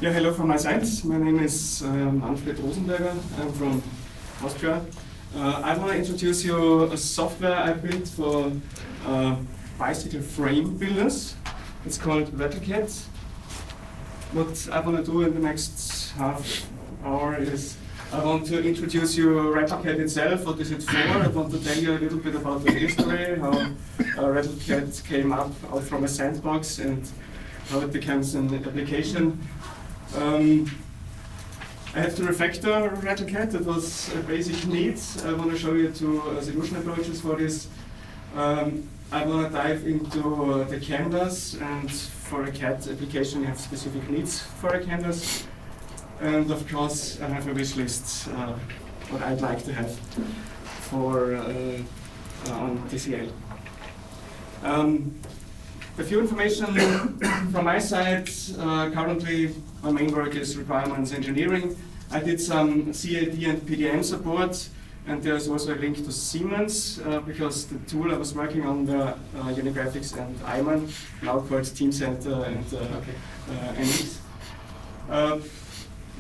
Yeah, hello from my side. My name is Manfred Rosenberger. I'm from Austria. I want to introduce you a software I built for bicycle frame builders. It's called rattleCAD. What I want to do in the next half hour is I want to introduce you rattleCAD itself. What is it for? I want to tell you a little bit about the history, how rattleCAD came up out from a sandbox and how it becomes an application. I have to refactor rattleCAD. That was a basic need. I want to show you two solution approaches for this. I want to dive into the canvas, and for a CAD application you have specific needs for a canvas. And of course I have a wish list, what I'd like to have for on TCL. A few information from my side. Currently, my main work is requirements engineering. I did some CAD and PDM support, and there's also a link to Siemens, because the tool I was working on were Unigraphics and Iman, now called Teamcenter and NX.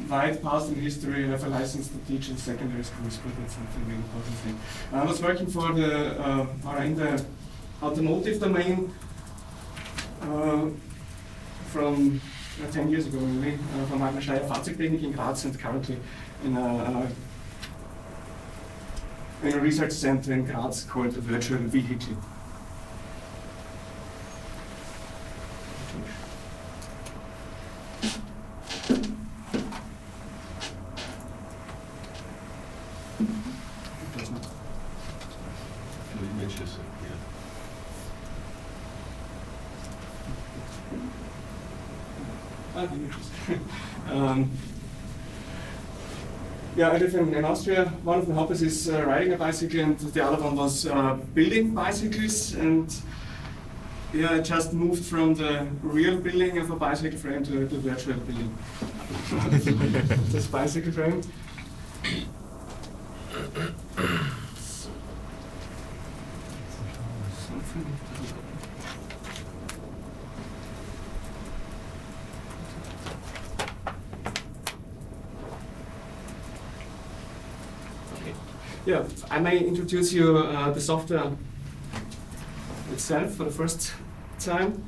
Wide past in history, I have a license to teach in secondary schools, but that's not a really important thing. I was working for in the automotive domain, from 10 years ago, really, from meiner Scheier Fahrzeugtechnik in Graz, and currently in a research center in Graz called EuroTcl. Yeah, I live in Austria. One of the hobbies is riding a bicycle, and the other one was building bicycles. And yeah, I just moved from the real building of a bicycle frame to the virtual building. This bicycle frame. Yeah, I may introduce you the software itself for the first time.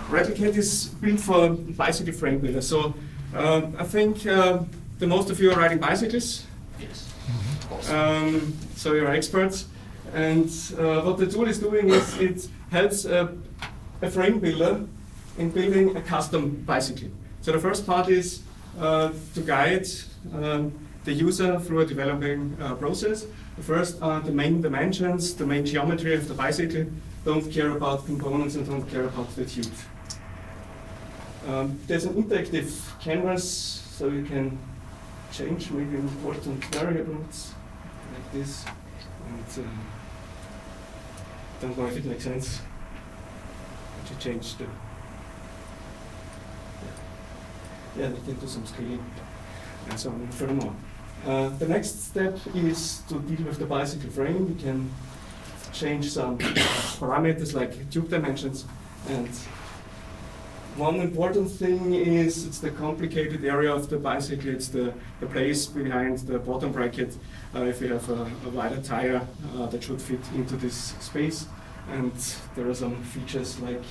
rattleCAD is built for bicycle frame builders. So I think the most of you are riding bicycles. Yes. So you're experts. And what the tool is doing is it helps a frame builder in building a custom bicycle. So the first part is to guide the user through a developing process. The first are the main dimensions, the main geometry of the bicycle. Don't care about components and don't care about the tube. There's an interactive canvas, so you can change maybe important variables like this. And, don't know if it makes sense to change the. Yeah, we can do some scaling and so on furthermore. The next step is to deal with the bicycle frame. We can change some parameters like tube dimensions, and one important thing is it's the complicated area of the bicycle. It's the place behind the bottom bracket. If you have a wider tire that should fit into this space, and there are some features like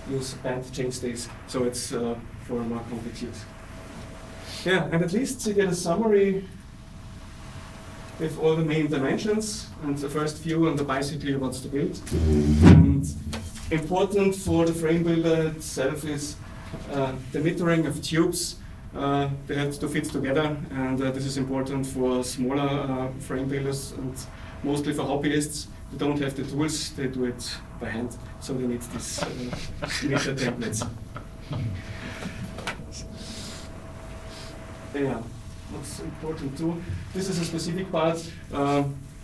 use band chainstays, so it's for more complex use. Yeah, and at least you get a summary with all the main dimensions and the first view on the bicycle you want to build. And important for the frame builder itself is the metering of tubes. They have to fit together, and this is important for smaller frame builders and mostly for hobbyists. They don't have the tools, they do it by hand, so they need these meter templates. Yeah, what's important too, this is a specific part.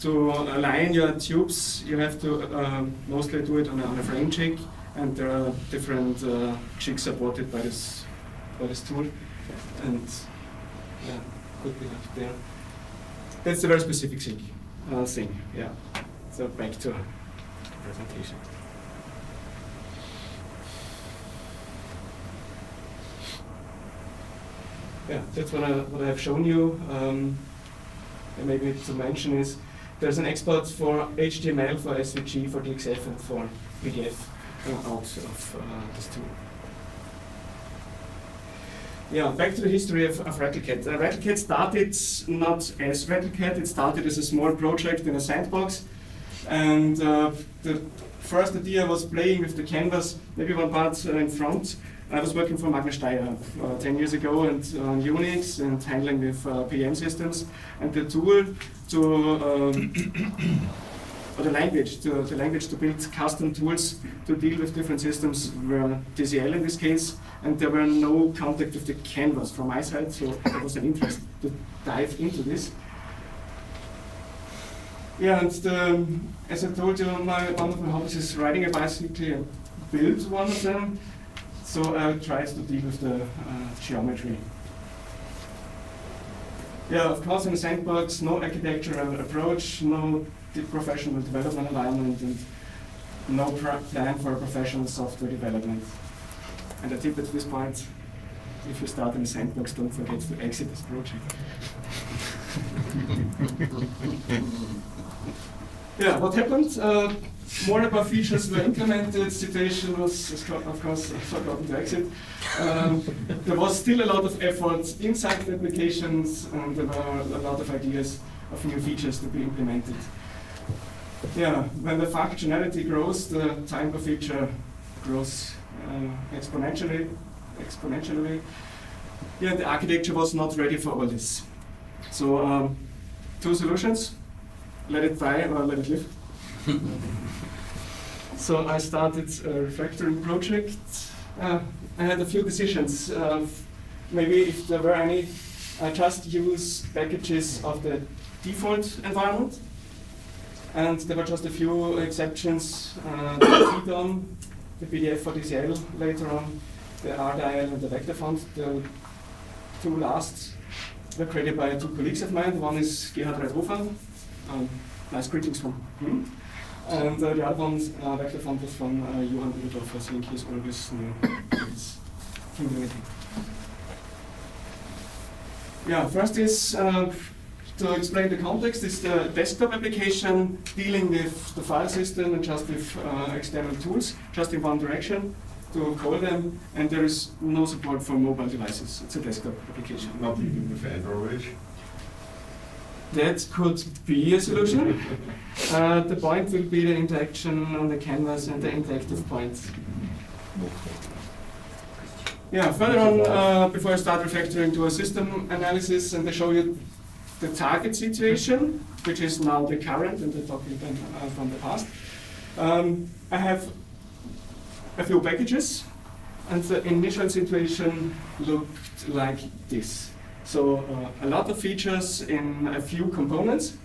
To align your tubes, you have to mostly do it on a frame jig, and there are different jigs supported by this tool, and yeah, could be left there. That's a very specific thing. Yeah. So back to presentation. Yeah, that's what I have shown you. And maybe to mention is there's an export for HTML, for SVG, for DXF, and for PDF out of this tool. Yeah, back to the history of rattleCAD. rattleCAD started not as rattleCAD, it started as a small project in a sandbox. And the first idea was playing with the canvas, maybe one part in front. I was working for Magnus Steyr 10 years ago and on Unix and handling with PM systems. And the tool to, or the language to build custom tools to deal with different systems were DCL in this case. And there were no contact with the canvas from my side, so there was an interest to dive into this. Yeah, and as I told you, one of my hobbies is riding a bicycle. I built one of them, so I tried to deal with the geometry. Yeah, of course, in a sandbox, no architectural approach, no professional development environment, and no plan for professional software development. And I tip at this point, if you start in a sandbox, don't forget to exit this project. Yeah, what happened? More and more features were implemented. Situation was, of course, forgotten to exit. There was still a lot of effort inside the applications, and there were a lot of ideas of new features to be implemented. Yeah, when the functionality grows, the time per feature grows exponentially. Yeah, the architecture was not ready for all this. So, two solutions: let it die or let it live. So I started a refactoring project. I had a few decisions. Maybe if there were any, I just use packages of the default environment. And there were just a few exceptions, the TDOM, the PDF for DCL later on, the RDL and the vector font. The two last were created by two colleagues of mine. One is Gerhard Reithofer, nice greetings from him. And the other one, vector font, was from Johann Rudolph. I think he's always new in this community. Yeah, first is to explain the context. Is the desktop application dealing with the file system and just with external tools, just in one direction to call them, and there is no support for mobile devices. It's a desktop application. Not even with Android. That could be a solution. The point will be the interaction on the canvas and the interactive point. Yeah, further on, before I start refactoring to a system analysis, and I show you the target situation, which is now the current and the document from the past. I have a few packages, and the initial situation looked like this. So a lot of features in a few components.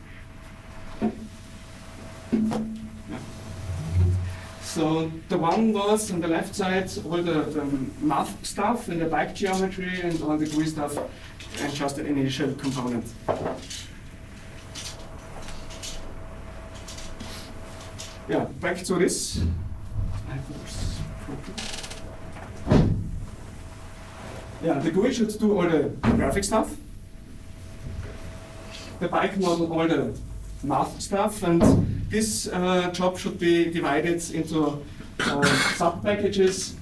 Yeah. So the one was on the left side, all the math stuff and the bike geometry and all the GUI stuff, and just an initial component. Yeah, back to this. Yeah, the GUI should do all the graphic stuff. The bike model, all the math stuff, and this job should be divided into sub-packages.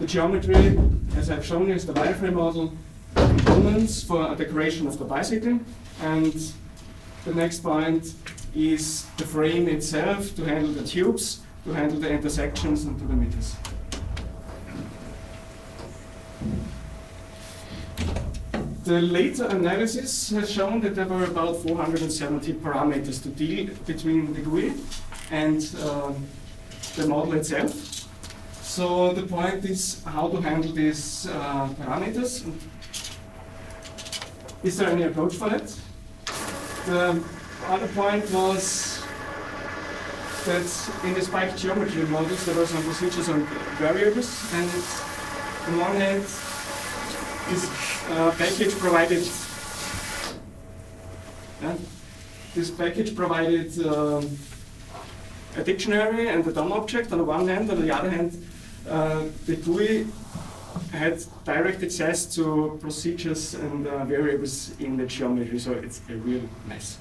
The geometry, as I've shown you, is the wireframe model, components for decoration of the bicycle, and the next point is the frame itself to handle the tubes, to handle the intersections and to the meters. The later analysis has shown that there were about 470 parameters to deal between the GUI and the model itself. So the point is how to handle these parameters. Is there any approach for that? The other point was that in the spike geometry models there were some procedures on variables, and on one hand, this package provided a dictionary and a DOM object on the one hand. On the other hand, the GUI had direct access to procedures and variables in the geometry, so it's a real mess.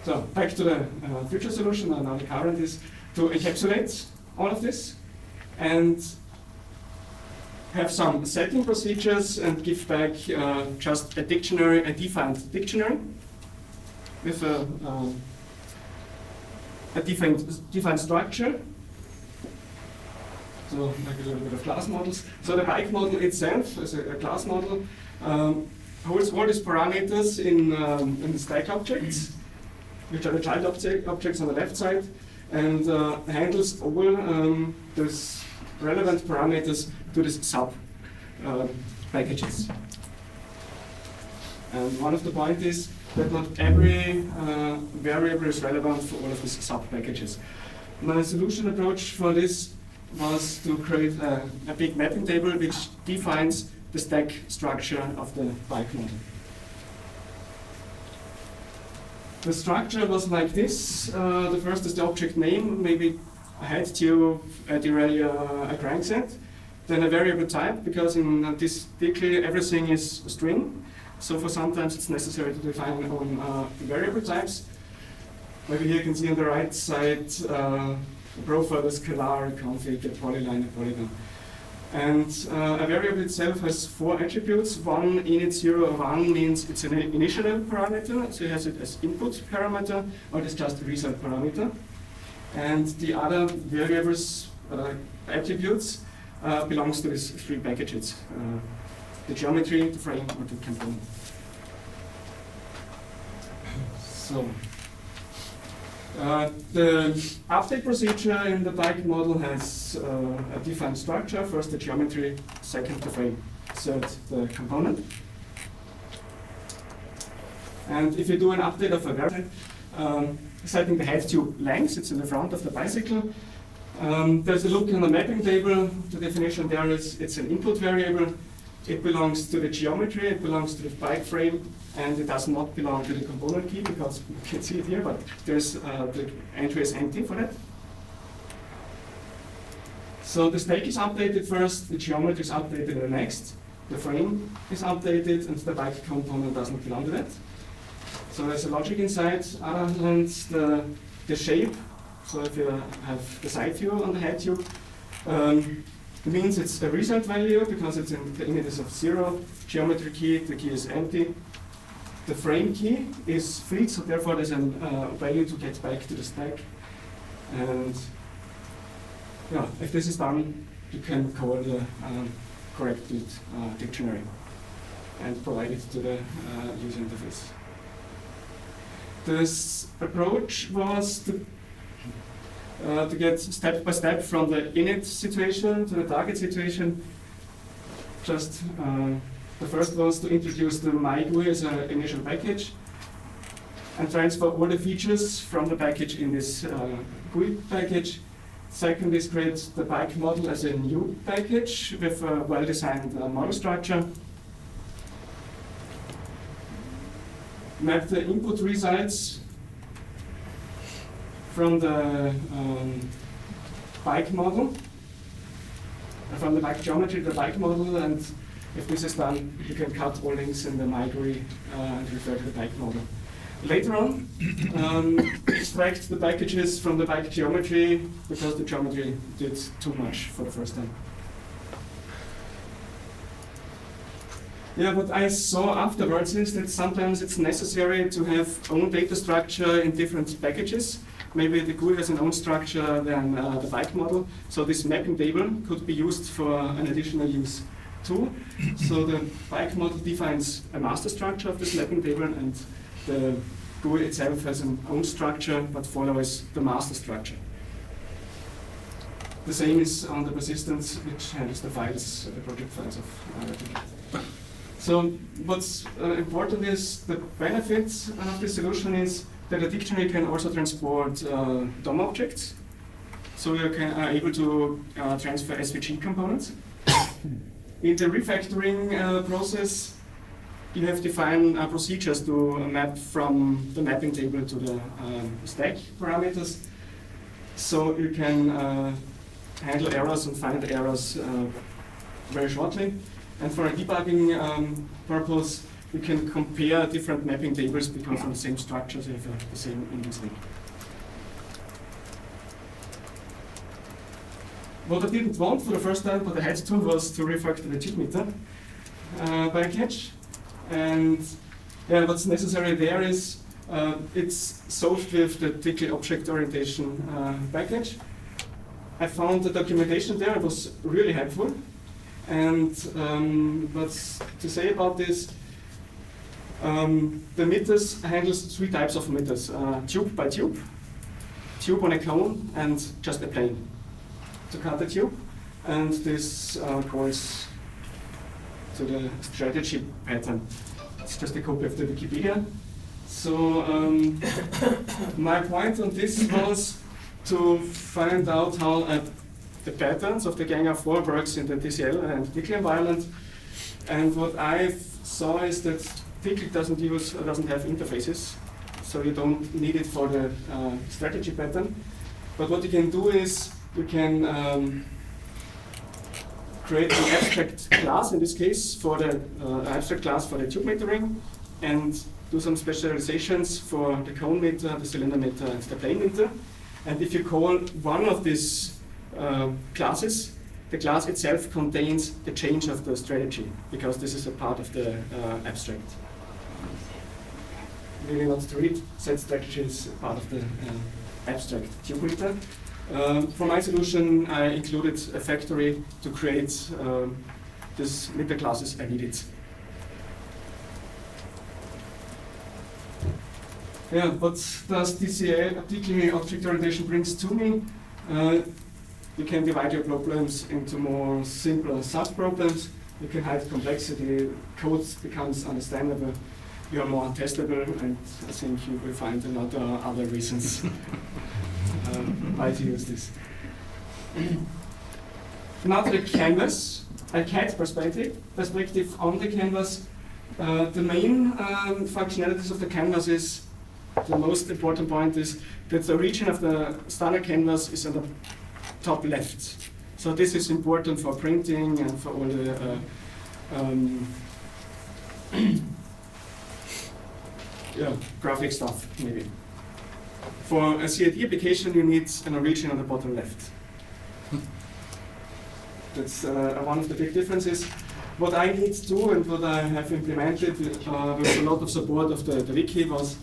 So back to the future solution, and now the current is to encapsulate all of this and have some setting procedures and give back just a dictionary, a defined dictionary with a defined structure. So like a little bit of class models. So the bike model itself, as a class model, holds all these parameters in the stack objects, which are the child objects on the left side, and handles all those relevant parameters to these sub packages. And one of the points is that not every variable is relevant for all of these sub packages. My solution approach for this was to create a big mapping table which defines the stack structure of the bike model. The structure was like this. The first is the object name, maybe a head tube, a derailleur, a crankset. Then a variable type, because in this decal everything is a string. So for sometimes it's necessary to define own variable types. Maybe here you can see on the right side a profile, a scalar, a config, a polyline, a polygon. And a variable itself has 4 attributes. One, init 0 or 1 means it's an initial parameter, so it has it as input parameter, or it's just a result parameter. And the other variables, attributes, belongs to these 3 packages. The geometry, the frame, or the component. So, the update procedure in the bike model has a defined structure. First the geometry, second the frame, third the component. And if you do an update of a variable, setting the head tube length, it's in the front of the bicycle. There's a look on the mapping table. The definition there is it's an input variable. It belongs to the geometry, it belongs to the bike frame, and it does not belong to the component key because you can see it here, but there's the entry is empty for that. So the stack is updated first, the geometry is updated the next, the frame is updated, and the bike component doesn't belong to that. So there's a logic inside. Other hand, the shape. So if you have the side view on the head tube, it means it's a result value because it's in the init is of 0. Geometry key, the key is empty. The frame key is filled, so therefore there's a value to get back to the stack. And yeah, if this is done, you can call the corrected dictionary and provide it to the user interface. This approach was to get step by step from the init situation to the target situation. Just the first was to introduce the MyGUI as an initial package and transfer all the features from the package in this GUI package. Second is create the bike model as a new package with a well-designed model structure. Map the input results from the bike model, from the bike geometry to the bike model, and if this is done, you can cut all links in the MyGUI and refer to the bike model. Later on, extract the packages from the bike geometry because the geometry did too much for the first time. Yeah, what I saw afterwards is that sometimes it's necessary to have own data structure in different packages. Maybe the GUI has an own structure than the bike model, so this mapping table could be used for an additional use too. So the bike model defines a master structure of this mapping table, and the GUI itself has an own structure but follows the master structure. The same is on the persistence, which handles the files, the project files of rattleCAD. So what's important is the benefits of this solution is that the dictionary can also transport DOM objects. So you are able to transfer SVG components. In the refactoring process, you have defined procedures to map from the mapping table to the stack parameters. So you can handle errors and find errors very shortly. And for a debugging purpose, you can compare different mapping tables because on the same structures you have the same index link. What I didn't want for the first time, but I had to, was to refactor the chip meter by catch. And yeah, what's necessary there is it's solved with the EuroTcl object orientation package. I found the documentation there, it was really helpful. And what's to say about this, the meters handles 3 types of meters, tube by tube, tube on a cone, and just a plane to cut the tube. And this corresponds to the strategy pattern. It's just a copy of the Wikipedia. So my point on this was to find out how the patterns of the Gang 4 works in the TCL and EuroTcl environment. And what I saw is that EuroTcl doesn't have interfaces, so you don't need it for the strategy pattern. But what you can do is you can create an abstract class, in this case, for the abstract class for the tube metering, and do some specializations for the cone meter, the cylinder meter, and the plane meter. And if you call one of these classes, the class itself contains the change of the strategy, because this is a part of the abstract. Really not to read, set strategy is part of the abstract tube meter. For my solution, I included a factory to create these meter classes I needed. Yeah, what does EuroTcl object orientation brings to me? You can divide your problems into more simpler sub-problems. You can hide complexity, code becomes understandable, you are more testable, and I think you will find a lot of other reasons why to use this. Now to the canvas, a CAD perspective on the canvas. The main functionalities of the canvas is, the most important point is that the region of the standard canvas is on the top left. So this is important for printing and for all the graphic stuff, maybe. For a CAD application, you need an region on the bottom left. That's one of the big differences. What I need to do and what I have implemented with a lot of support of the wiki was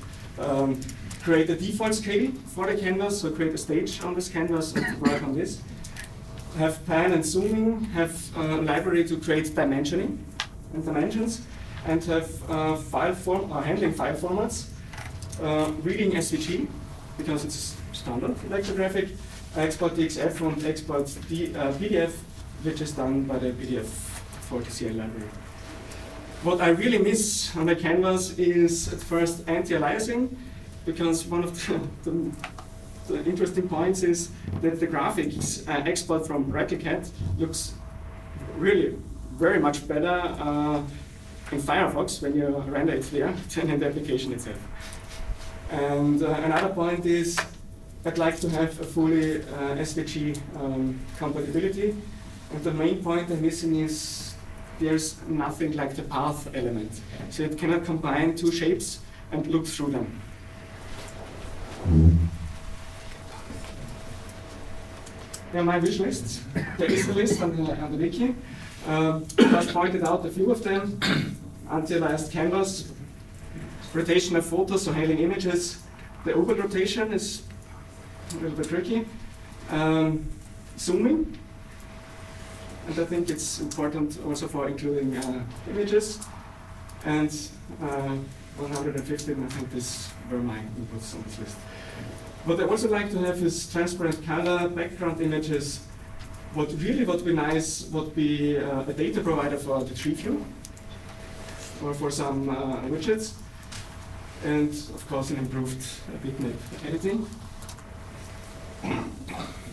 create a default scale for the canvas, so create a stage on this canvas and work on this. Have pan and zooming, have a library to create dimensioning and dimensions, and have handling file formats, reading SVG, because it's standard electrographic, export DXF and export PDF, which is done by the PDF for TCL library. What I really miss on the canvas is at first anti-aliasing, because one of the interesting points is that the graphics export from rattleCAD looks really very much better in Firefox when you render it there than in the application itself. And another point is I'd like to have a fully SVG compatibility. And the main point I'm missing is there's nothing like the path element. So it cannot combine 2 shapes and look through them. Yeah, my wish list. There is a list on the wiki. Just pointed out a few of them. Anti-aliased canvas, rotation of photos, so handling images. The oval rotation is a little bit tricky. Zooming. And I think it's important also for including images. And 115, I think these were my inputs on this list. What I also like to have is transparent color, background images. What would be nice would be a data provider for the tree view. for some widgets, and of course an improved bitmap editing.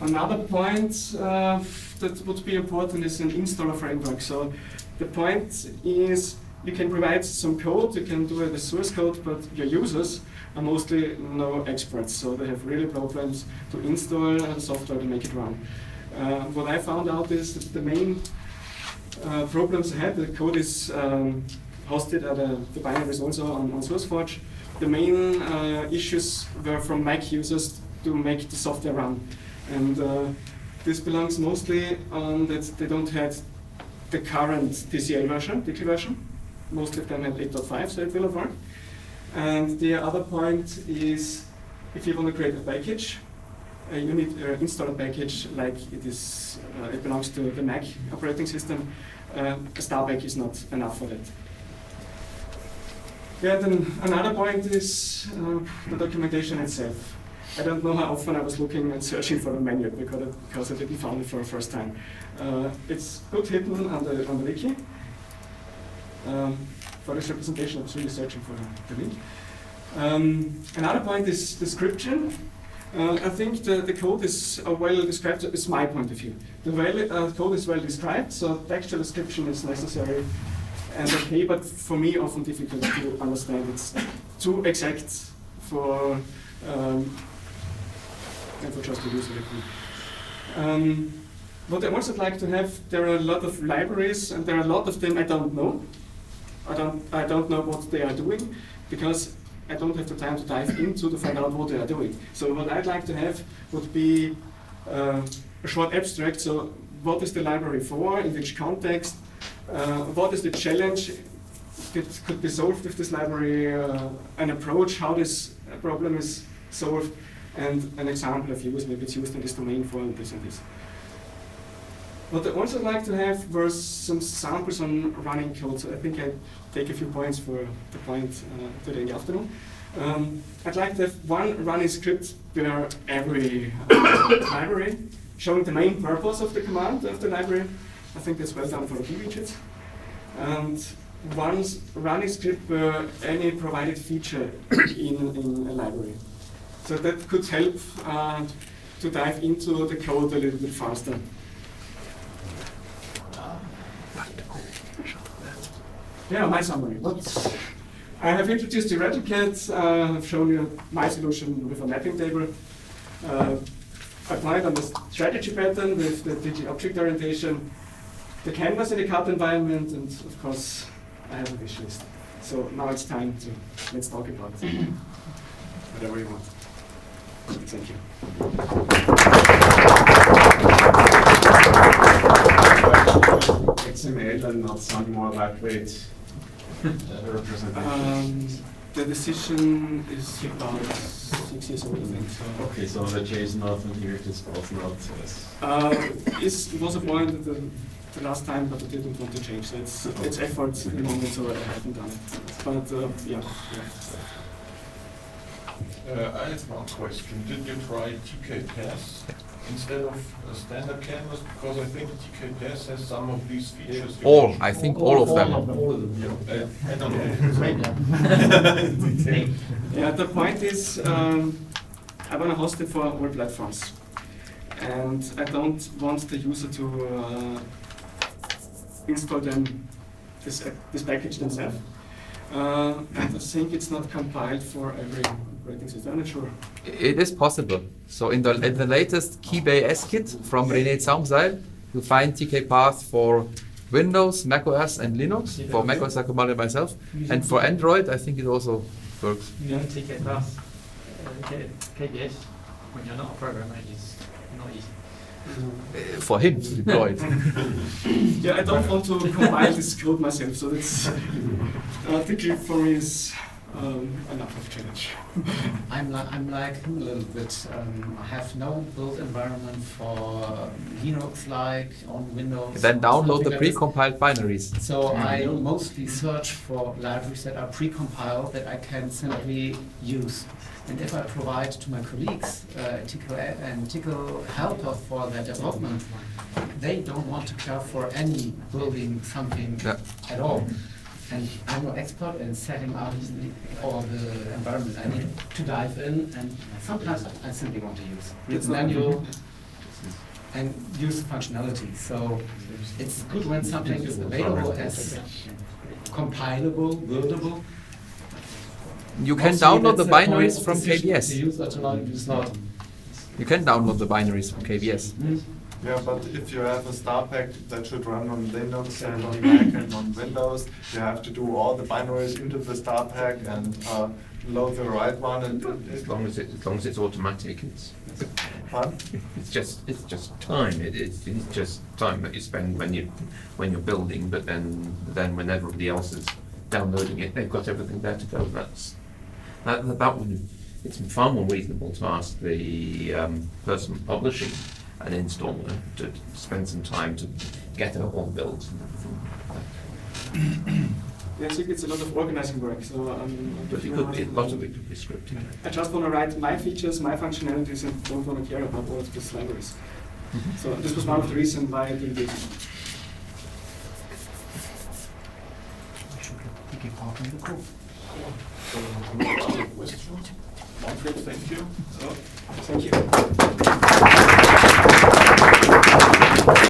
Another point that would be important is an installer framework. So the point is you can provide some code, you can do the source code, but your users are mostly no experts, so they have really problems to install software to make it run. What I found out is that the main problems I had, the code is hosted at the binaries also on SourceForge. The main issues were from Mac users to make the software run. And this belongs mostly on that they don't have the current TCL version. Most of them have 8.5, so it will not work. And the other point is, if you want to create a package, you need to install a package like it belongs to the Mac operating system. A StarPack is not enough for that. Yeah, then another point is the documentation itself. I don't know how often I was looking and searching for the manual because I didn't find it for the first time. It's good hidden on the wiki. For this representation, I was really searching for the link. Another point is description. I think the code is well described, it's my point of view. The code is well described, so textual description is necessary and okay, but for me often difficult to understand. It's too exact for just the user. What I also like to have, there are a lot of libraries, and there are a lot of them I don't know. I don't know what they are doing, because I don't have the time to dive into to find out what they are doing. So what I'd like to have would be a short abstract. So what is the library for, in which context, what is the challenge that could be solved with this library, an approach, how this problem is solved, and an example of use, maybe it's used in this domain for this and this. What I also like to have were some samples on running code. So I think I take a few points for the point today in the afternoon. I'd like to have one running script per every library, showing the main purpose of the command of the library. I think that's well done for the widgets. And one running script per any provided feature in a library. So that could help to dive into the code a little bit faster. Yeah, my summary. I have introduced the rattleCAD. I've shown you my solution with a mapping table. Applied on the strategy pattern with the DG object orientation, the canvas in the CAD environment, and of course, I have a wish list. So now it's time to let's talk about it. Whatever you want. Thank you. XML and not some more lightweight representation. The decision is about 6 years old, I think. So. Okay, so the JSON authenticated is also not. It was a point the last time, but I didn't want to change. So it's effort in the moment, so I haven't done it. But yeah. I have one question. Did you try TK-Pass instead of a standard canvas? Because I think TK-Pass has some of these features. I think all of them. I don't know. Yeah, the point is, I want to host it for all platforms. And I don't want the user to install this package themselves. And I think it's not compiled for every operating system. I'm not sure. It is possible. So in the latest Keybase kit from René Zaumseil, you find TK-Path for Windows, macOS, and Linux. For macOS, I commanded myself, and for Android, I think it also works. Yeah, TK-Path, KBS, when you're not a programmer, is not easy. For him to deploy it. Yeah, I don't want to compile this code myself, so that's TK for me is enough of a challenge. I'm like a little bit. I have no build environment for Linux like on Windows. Then download the like pre-compiled binaries. So I mostly search for libraries that are pre-compiled that I can simply use. And if I provide to my colleagues TCL helper for their development, they don't want to care for any building something at all. And I'm no expert in setting up all the environment. I need to dive in, and sometimes I simply want to use It's the not- manual and use functionality. So it's good when something is available as compilable, buildable. You can Mostly download the that's point binaries of from decision KBS. to use or to not use not. You can download the binaries from KBS. Yeah, but if you have a star pack that should run on Linux and on Mac and on Windows, you have to do all the binaries into the star pack and load the right one. And As long as it's automatic, it's fun. it's just time. It's just time that you spend when you're building. But then when everybody else is downloading it, they've got everything there to go. That would, it's far more reasonable to ask the person publishing an installer to spend some time to get it all built and everything. Yeah, I think it's a lot of organizing work. So But it could be, a lot of it could be scripted. I just want to write my features, my functionalities, and don't want to care about all of these libraries. So this was one of the reasons why I did it. So, no other questions? Manfred, thank you. So, thank you.